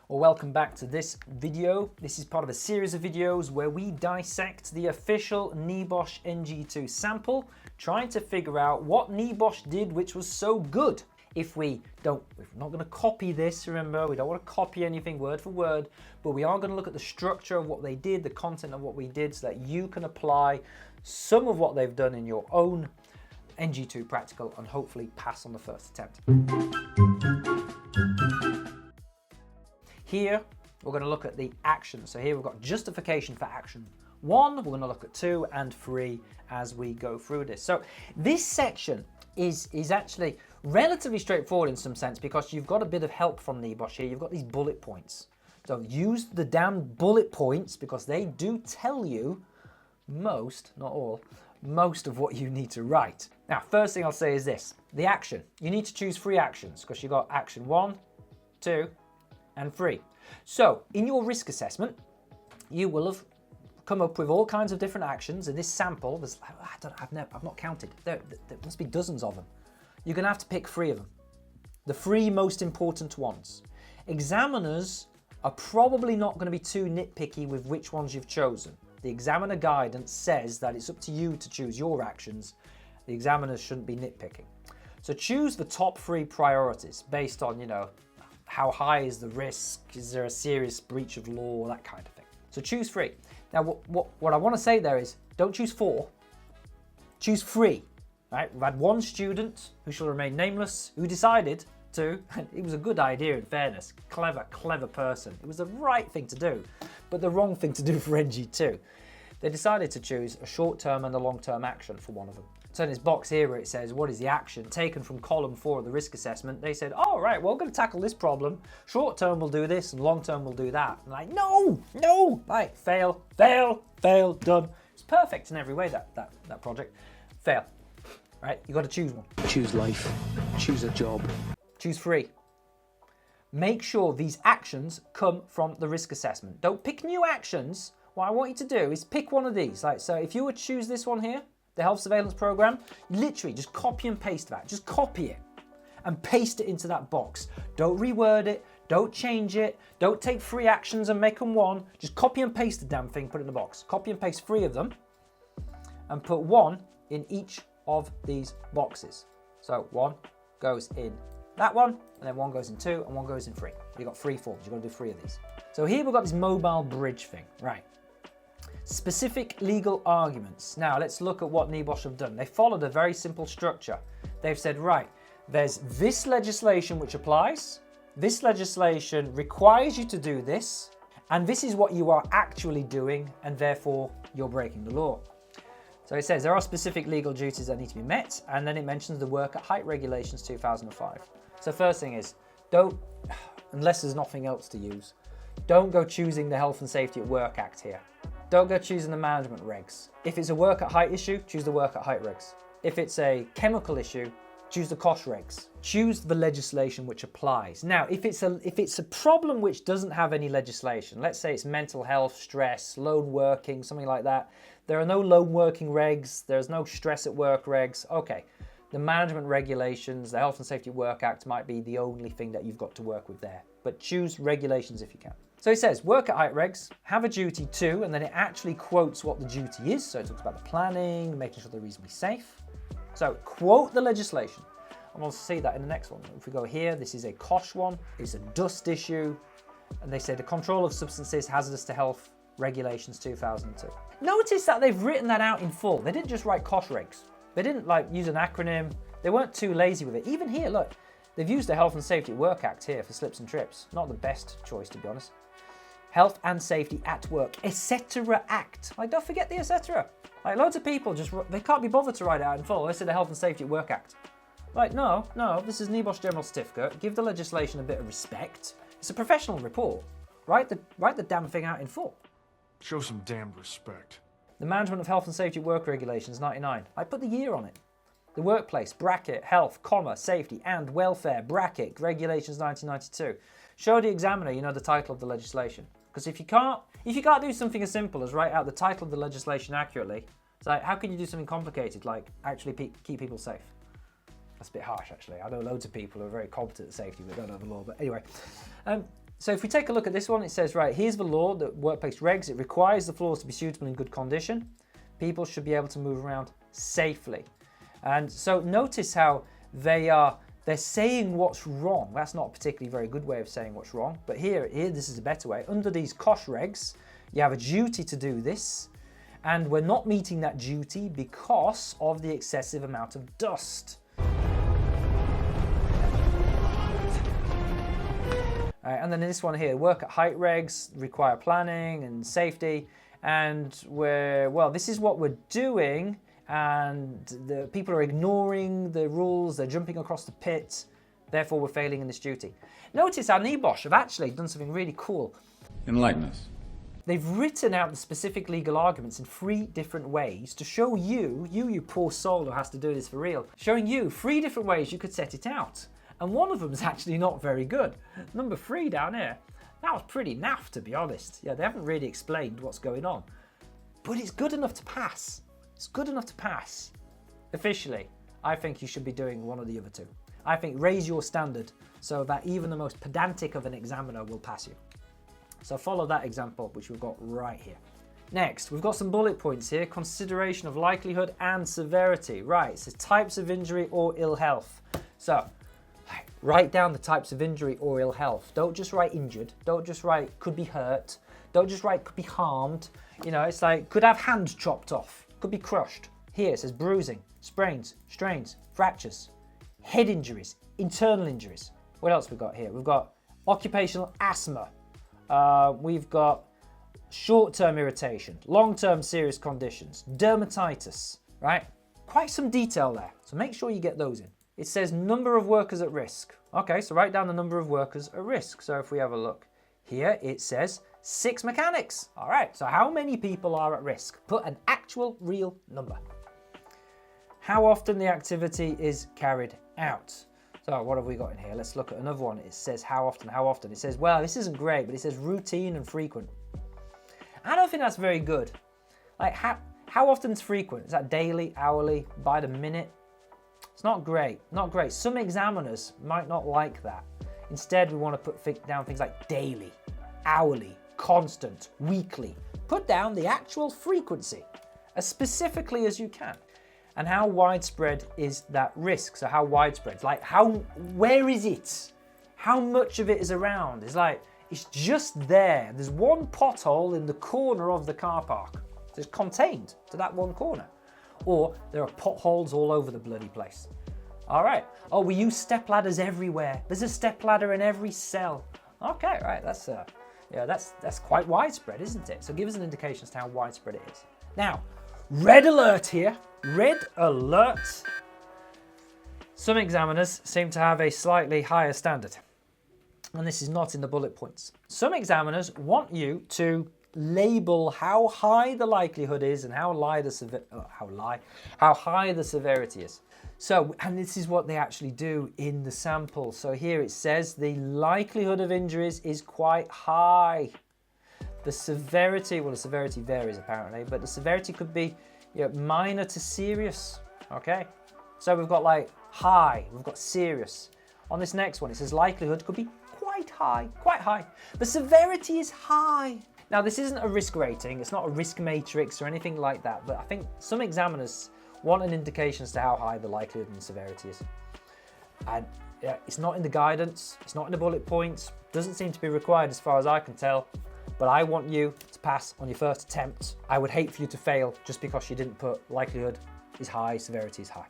Well, welcome back to this video. This is part of a series of videos where we dissect the official NEBOSH NG2 sample, trying to figure out what NEBOSH did which was so good. If we're not going to copy this, remember, we don't want to copy anything word for word, but we are going to look at the structure of what they did, the content of what we did, so that you can apply some of what they've done in your own NG2 practical and hopefully pass on the first attempt. Here, we're going to look at the action. So here we've got justification for action 1, we're going to look at 2 and 3 as we go through this. So this section is actually relatively straightforward in some sense because you've got a bit of help from NEBOSH here. You've got these bullet points. So use the damn bullet points because they do tell you most, not all, most of what you need to write. Now, first thing I'll say is this, the action. You need to choose 3 actions because you've got action 1, 2, and 3. So in your risk assessment, you will have come up with all kinds of different actions. In this sample, there's, I've not counted. There must be dozens of them. You're going to have to pick 3 of them. The 3 most important ones. Examiners are probably not going to be too nitpicky with which ones you've chosen. The examiner guidance says that it's up to you to choose your actions. The examiners shouldn't be nitpicking. So choose the top 3 priorities based on, you know, how high is the risk? Is there a serious breach of law? That kind of thing. So choose 3. Now, what I want to say there is, don't choose 4. Choose 3. Right? We've had one student who shall remain nameless who decided to, and it was a good idea in fairness, clever person. It was the right thing to do, but the wrong thing to do for NG2. They decided to choose a short-term and a long-term action for one of them. So in this box here where it says, what is the action taken from column 4 of the risk assessment, they said, oh, right, well, we're going to tackle this problem. Short-term we'll do this and long-term we'll do that. And like, no, right, fail, done. It's perfect in every way, that project. Fail, right? You got to choose one. Choose life, choose a job. Choose 3. Make sure these actions come from the risk assessment. Don't pick new actions. What I want you to do is pick one of these. Like, so if you would choose this one here, the health surveillance program, literally just copy and paste that. Just copy it and paste it into that box. Don't reword it. Don't change it. Don't take 3 actions and make them 1. Just copy and paste the damn thing, put it in the box. Copy and paste 3 of them and put 1 in each of these boxes. So 1 goes in that one, and then 1 goes in 2, and 1 goes in 3. You've got 3 forms. You've got to do 3 of these. So here we've got this mobile bridge thing, right? Specific legal arguments. Now let's look at what NEBOSH have done. They followed a very simple structure. They've said, right, there's this legislation which applies. This legislation requires you to do this, and this is what you are actually doing, and therefore you're breaking the law. So it says there are specific legal duties that need to be met, and then it mentions the work at height regulations 2005. So first thing is, don't, unless there's nothing else to use, don't go choosing the Health and Safety at Work Act here. Don't go choosing the management regs. If it's a work at height issue, choose the work at height regs. If it's a chemical issue, choose the COSH regs. Choose the legislation which applies. Now, if it's a problem which doesn't have any legislation, let's say it's mental health, stress, lone working, something like that, there are no lone working regs, there's no stress at work regs, okay. The management regulations, the Health and Safety at Work Act might be the only thing that you've got to work with there, but choose regulations if you can. So it says, work at height regs, have a duty to, and then it actually quotes what the duty is. So it talks about the planning, making sure they're reasonably safe. So quote the legislation. And we'll see that in the next one. If we go here, this is a COSH one, it's a dust issue. And they say the control of substances hazardous to health regulations 2002. Notice that they've written that out in full. They didn't just write COSH regs. They didn't like use an acronym. They weren't too lazy with it. Even here, look, they've used the Health and Safety at Work Act here for slips and trips. Not the best choice, to be honest. Health and Safety at Work, etc. Act. Like, don't forget the etc. Like, loads of people just, they can't be bothered to write it out in full. They say the Health and Safety at Work Act. Like, no, this is NEBOSH General Certificate. Give the legislation a bit of respect. It's a professional report. Write the damn thing out in full. Show some damned respect. The Management of Health and Safety at Work Regulations 99. I put the year on it. The workplace, bracket, health, comma, safety and welfare, bracket, regulations 1992. Show the examiner you know the title of the legislation. Because if you can't do something as simple as write out the title of the legislation accurately, it's like, how can you do something complicated like actually keep people safe? That's a bit harsh, actually. I know loads of people who are very competent at safety but don't know the law. But anyway, So if we take a look at this one, it says, right, here's the law, the workplace regs. It requires the floors to be suitable in good condition. People should be able to move around safely. And so notice how they're saying what's wrong. That's not a particularly very good way of saying what's wrong, but here this is a better way. Under these COSH regs, you have a duty to do this, and we're not meeting that duty because of the excessive amount of dust. And then this one here, work at height regs require planning and safety, and this is what we're doing, and the people are ignoring the rules, they're jumping across the pit, therefore we're failing in this duty. Notice our NEBOSH have actually done something really cool. Enlighten us. They've written out the specific legal arguments in 3 different ways to show you poor soul who has to do this for real, showing you 3 different ways you could set it out. And one of them is actually not very good. Number 3 down here, that was pretty naff, to be honest. Yeah, they haven't really explained what's going on. But it's good enough to pass. It's good enough to pass. Officially, I think you should be doing one of the other 2. I think raise your standard so that even the most pedantic of an examiner will pass you. So follow that example, which we've got right here. Next, we've got some bullet points here. Consideration of likelihood and severity. Right, so types of injury or ill health. So, write down the types of injury or ill health. Don't just write injured. Don't just write could be hurt. Don't just write could be harmed. You know, it's like could have hand chopped off. Could be crushed. Here it says bruising, sprains, strains, fractures, head injuries, internal injuries. What else we've got here? We've got occupational asthma. We've got short-term irritation, long-term serious conditions, dermatitis, right? Quite some detail there. So make sure you get those in. It says number of workers at risk. Okay, so write down the number of workers at risk. So if we have a look here, it says 6 mechanics. All right, so how many people are at risk? Put an actual real number. How often the activity is carried out. So what have we got in here? Let's look at another one. It says how often, how often. It says, well, this isn't great, but it says routine and frequent. I don't think that's very good. Like how often is frequent? Is that daily, hourly, by the minute? It's not great, not great. Some examiners might not like that. Instead, we want to put down things like daily, hourly, constant, weekly. Put down the actual frequency as specifically as you can. And how widespread is that risk? So how widespread? Like where is it? How much of it is around? It's just there. There's one pothole in the corner of the car park. It's contained to that one corner. Or there are potholes all over the bloody place. All right. Oh, we use step ladders everywhere. There's a step ladder in every cell. Okay, right. That's quite widespread, isn't it? So give us an indication as to how widespread it is. Now, red alert here. Red alert. Some examiners seem to have a slightly higher standard, and this is not in the bullet points. Some examiners want you to label how high the likelihood is and how high the severity is. So, and this is what they actually do in the sample. So here it says the likelihood of injuries is quite high. The severity, well, the severity varies apparently, but the severity could be minor to serious. Okay, so we've got like high, we've got serious. On this next one, it says likelihood could be quite high, quite high. The severity is high. Now, this isn't a risk rating, it's not a risk matrix or anything like that, but I think some examiners want an indication as to how high the likelihood and severity is. And it's not in the guidance, it's not in the bullet points, doesn't seem to be required as far as I can tell, but I want you to pass on your first attempt. I would hate for you to fail just because you didn't put likelihood is high, severity is high.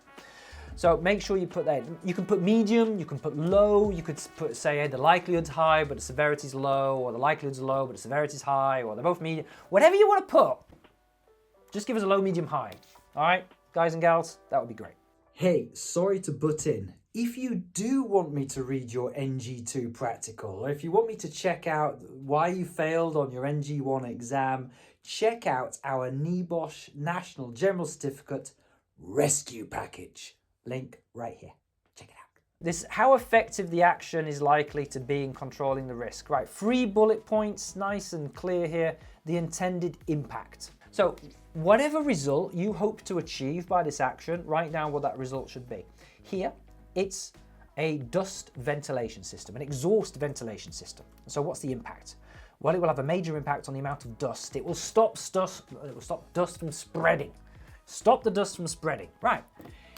So make sure you put that. You can put medium, you can put low, you could put, say, the likelihood's high, but the severity's low, or the likelihood's low, but the severity's high, or they're both medium. Whatever you want to put, just give us a low, medium, high. All right, guys and gals, that would be great. Hey, sorry to butt in. If you do want me to read your NG2 practical, or if you want me to check out why you failed on your NG1 exam, check out our NEBOSH National General Certificate Rescue Package. Link right here. Check it out. This, how effective the action is likely to be in controlling the risk. Right, 3 bullet points, nice and clear here. The intended impact. So whatever result you hope to achieve by this action, write down what that result should be. Here, it's a dust ventilation system, an exhaust ventilation system. So what's the impact? Well, it will have a major impact on the amount of dust. It will stop dust from spreading. Stop the dust from spreading. Right.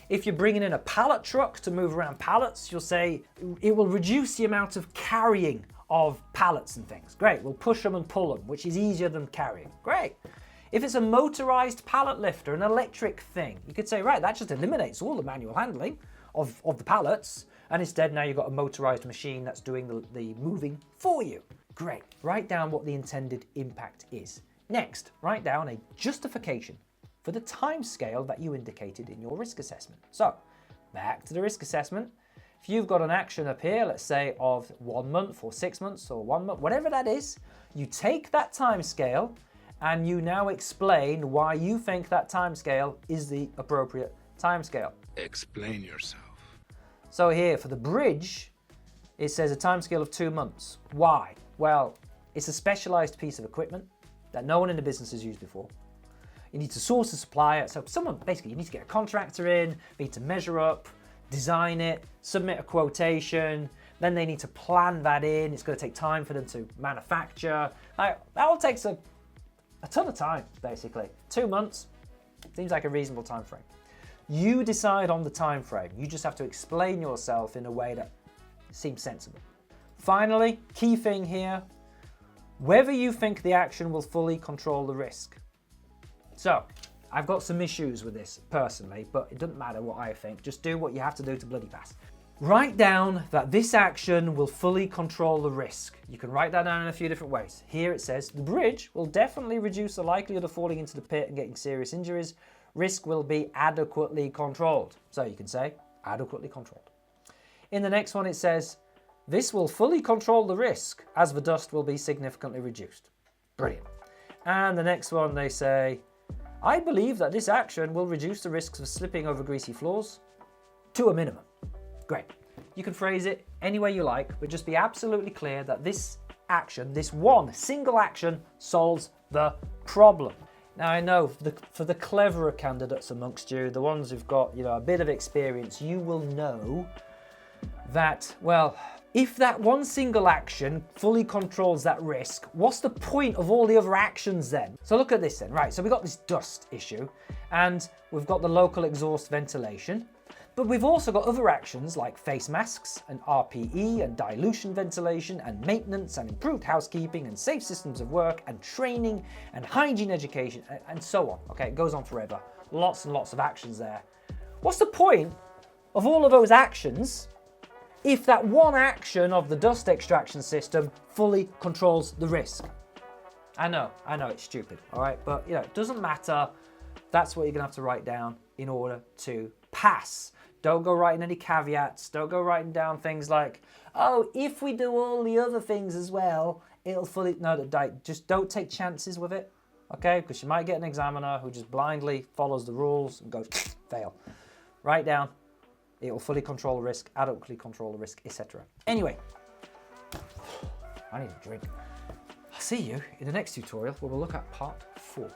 If you're bringing in a pallet truck to move around pallets, you'll say it will reduce the amount of carrying of pallets and things. Great. We'll push them and pull them, which is easier than carrying. Great. If it's a motorized pallet lifter, an electric thing, you could say, right, that just eliminates all the manual handling of the pallets, and instead now you've got a motorized machine that's doing the moving for you. Great. Write down what the intended impact is. Next, write down a justification for the time scale that you indicated in your risk assessment. So, back to the risk assessment. If you've got an action up here, let's say of 1 month or 6 months or 1 month, whatever that is, you take that time scale and you now explain why you think that time scale is the appropriate time scale. Explain yourself. So here for the bridge, it says a time scale of 2 months. Why? Well, it's a specialized piece of equipment that no one in the business has used before. You need to source a supplier. So basically you need to get a contractor in, you need to measure up, design it, submit a quotation, then they need to plan that in. It's going to take time for them to manufacture. That all takes a ton of time, basically. 2 months seems like a reasonable time frame. You decide on the time frame. You just have to explain yourself in a way that seems sensible. Finally, key thing here, whether you think the action will fully control the risk. So, I've got some issues with this personally, but it doesn't matter what I think. Just do what you have to do to bloody pass. Write down that this action will fully control the risk. You can write that down in a few different ways. Here it says, the bridge will definitely reduce the likelihood of falling into the pit and getting serious injuries. Risk will be adequately controlled. So you can say, adequately controlled. In the next one it says, this will fully control the risk as the dust will be significantly reduced. Brilliant. And the next one they say, I believe that this action will reduce the risks of slipping over greasy floors to a minimum. Great. You can phrase it any way you like, but just be absolutely clear that this action, this one single action, solves the problem. Now I know for the cleverer candidates amongst you, the ones who've got a bit of experience, you will know that, well, if that one single action fully controls that risk, what's the point of all the other actions then? So look at this then, right, so we've got this dust issue and we've got the local exhaust ventilation, but we've also got other actions like face masks and RPE and dilution ventilation and maintenance and improved housekeeping and safe systems of work and training and hygiene education and so on. Okay, it goes on forever. Lots and lots of actions there. What's the point of all of those actions if that one action of the dust extraction system fully controls the risk? I know it's stupid, all right? But it doesn't matter. That's what you're gonna have to write down in order to pass. Don't go writing any caveats. Don't go writing down things like, oh, if we do all the other things as well, it'll fully, no, just don't take chances with it, okay? Because you might get an examiner who just blindly follows the rules and goes, fail. Write down, it will fully control the risk, adequately control the risk, etc. Anyway, I need a drink. I'll see you in the next tutorial where we'll look at part 4.